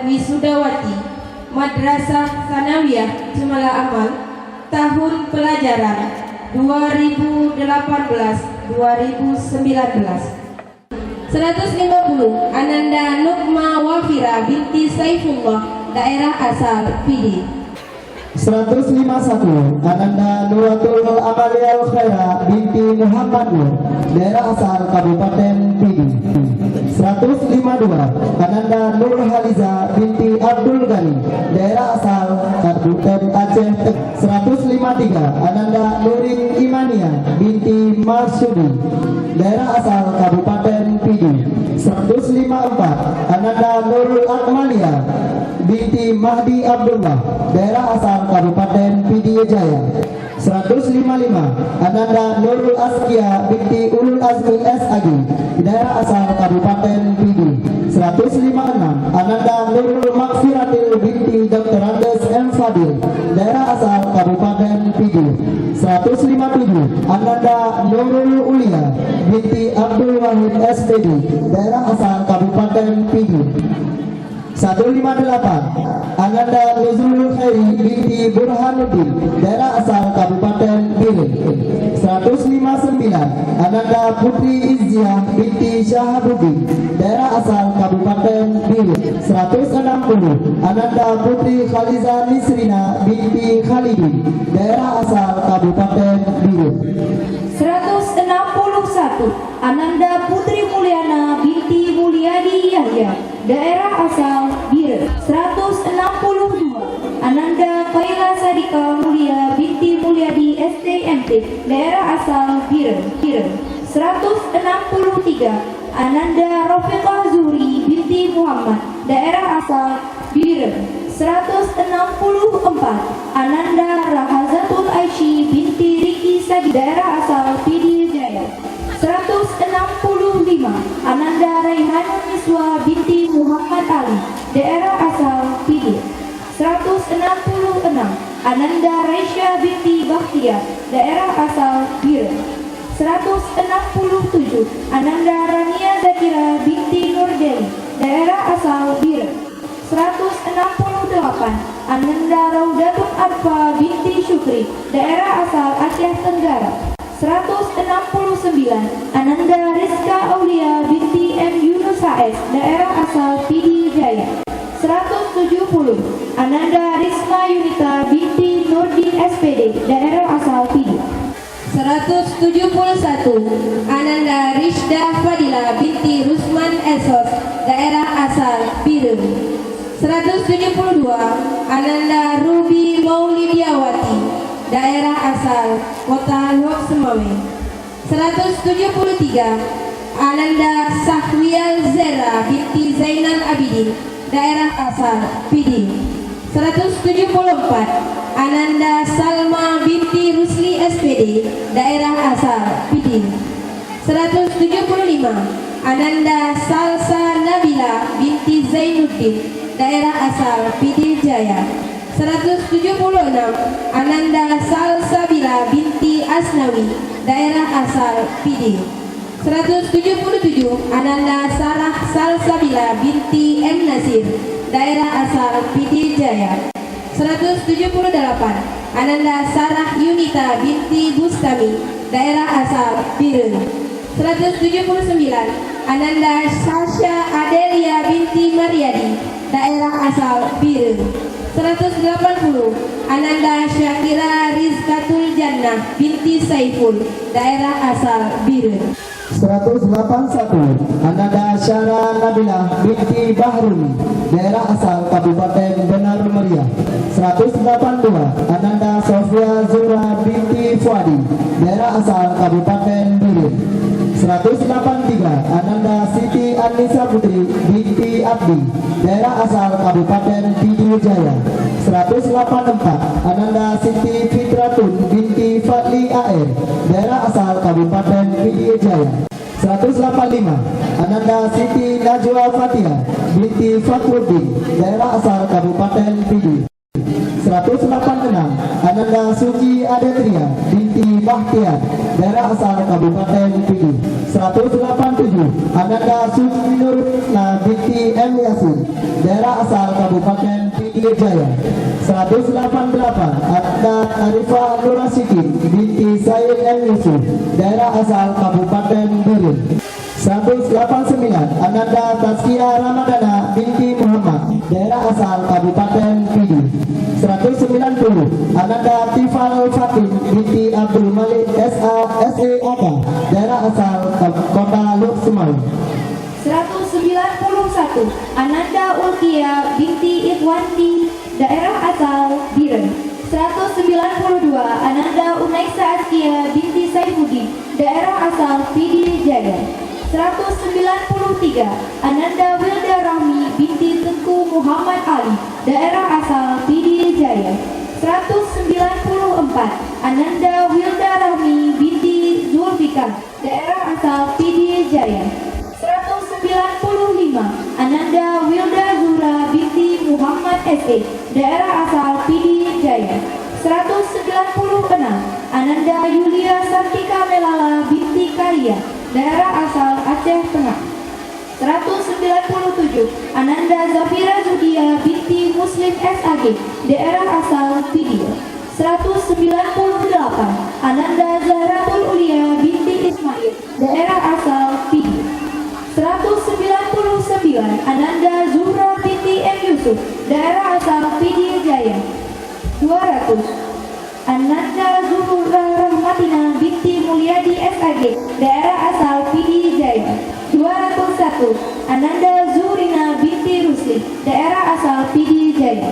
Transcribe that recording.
dan Wisudawati Madrasah Sanawiyah Jumala Amal tahun pelajaran 2018-2019. 150 Ananda Nukma Wafira binti Saifullah, daerah asal PD. 151 Ananda Nuratul Amaliyah Khaira binti Muhammad Nur, daerah asal Kabupaten Pidi. 152 Ananda Nur Haliza binti Abdul Ghani, daerah asal Kabupaten Aceh. 153 Ananda Nurin Imania binti Marsudi, daerah asal Kabupaten Pidi. 154 Ananda Nurul Akmalia binti Mahdi Abdullah, daerah asal Kabupaten Pidi Jaya. 155 Ananda Nurul Askia binti Ulul Azmi SAG, daerah asal Kabupaten Pidi. 156 Ananda Nurul Makfiratil binti Dr. Andes M. Fadil, daerah asal Kabupaten Pidi. 157 Ananda Nurul Ulia binti Abdul Wahid SPD, daerah asal Kabupaten Pidi. 158 Ananda Nuzulul Khairi binti Burhanuddin, daerah asal Kabupaten Biren. 159 Ananda Putri Izziah binti Syahabuddin, daerah asal Kabupaten Biren. 160 Ananda Putri Khaliza Nisrina binti Khalidin, daerah asal Kabupaten Biren. 161 Ananda Putri Mulyana binti Mulyadi Yahya, daerah asal Biren. 162 Ananda Kaila Sadika Mulia binti Mulyadi STMT, daerah asal Biren. 163 Ananda Rofiqah Zuhri binti Muhammad, daerah asal Biren. 164 Ananda Rahazatul Aishi binti Riki Sagi, daerah asal Pidi Jaya. 165 Ananda Raihanul Miswa binti Muhammad Ali, daerah asal Pidi. 166 Ananda Raisya binti Bakhtiar, daerah asal Biren. 167 Ananda Rania Zakira binti Nurdeli, daerah asal Biren. 168 Ananda Raudatun Arfa binti Syukri, daerah asal Aceh Tenggara. 169 Ananda Rizka Aulia binti M. Yunus HS, daerah asal Pidi Jaya. 170 Ananda Risma Yunita binti Nurdin SPD, daerah asal Pidi. 171 Ananda Rishda Fadila binti Rusman Esos, daerah asal Biren. 172 Ananda Ruby Maulidiawati, daerah asal Kota Lok Semawe. 173 Ananda Sahwial Zera binti Zainal Abidin, daerah asal Pidi. 174 Ananda Salma binti Rusli SPD, daerah asal Pidi. 175 Ananda Salsa Nabila binti Zainuddin, daerah asal Pidi Jaya. 176 Ananda Salsabila binti Asnawi, daerah asal Pidi. 177 Ananda Sarah Salsabila binti M. Nasir, daerah asal Pidi Jaya. 178 Ananda Sarah Yunita binti Bustami, daerah asal Biren. 179 Ananda Sasha Adelia binti Mariadi, daerah asal Biren. 180 Ananda Syakira Rizkatul Jannah binti Saiful, daerah asal Biren. 181 Ananda Syara Nabila binti Bahruni, daerah asal Kabupaten Benar Meriah. 182 Ananda Sofia Zura binti Fuadi, daerah asal Kabupaten Biren. 183 Ananda Siti Anissa Putri binti Abdi, daerah asal Kabupaten Pidi Jaya. 184 Ananda Siti Fitratun binti Fadli AR, daerah asal Kabupaten Pidi Jaya. 185 Ananda Siti Najwa Fatia binti Fakruddin, daerah asal Kabupaten Pidi. 186 Ananda Suci Adetria binti Bahtiar, daerah asal Kabupaten Pidi. 187 Ananda Suci Nurna binti M. Yasin, daerah daerah asal Kabupaten Pidi Jaya. 188 Anda Arifah Nurasikin binti Said M. Yusuf, daerah asal Kabupaten Biren. 189 Ananda Taskia Ramadana binti Muhammad, daerah asal Kabupaten Pidi. 190 Ananda Tifal Fatin binti Abdul Malik SAK, daerah asal Kota Luk Sumawe. 191 Ananda Ulkia binti Itwanti, daerah asal Biren. 192 Ananda Unaisa Askia binti Saifuddin, daerah asal Pidi Jaya. 193 Ananda Wilda Rahmi binti Tengku Muhammad Ali, daerah asal Pidi Jaya. 194 Ananda Wilda Rahmi binti Zulfikar, daerah asal Pidi Jaya. 195 Ananda Wilda Zura binti Muhammad SE, daerah asal Pidi Jaya. 196 Ananda Yulia Sartika Melala binti Karya, daerah asal Aceh Tengah. 197 Ananda Zafira Zudia binti Muslim SAG, daerah asal Pidi. 198 Ananda Zahratul Ulia binti Ismail, daerah asal Pidi. 199 Ananda Zuhra binti M. Yusuf, daerah asal Pidi Jaya. 200 Ananda Zuhra Rahmatina binti Mulyadi SAG, daerah asal Pidi Jaya. 201 Ananda Zurina binti Rusli, daerah asal Pidi Jaya.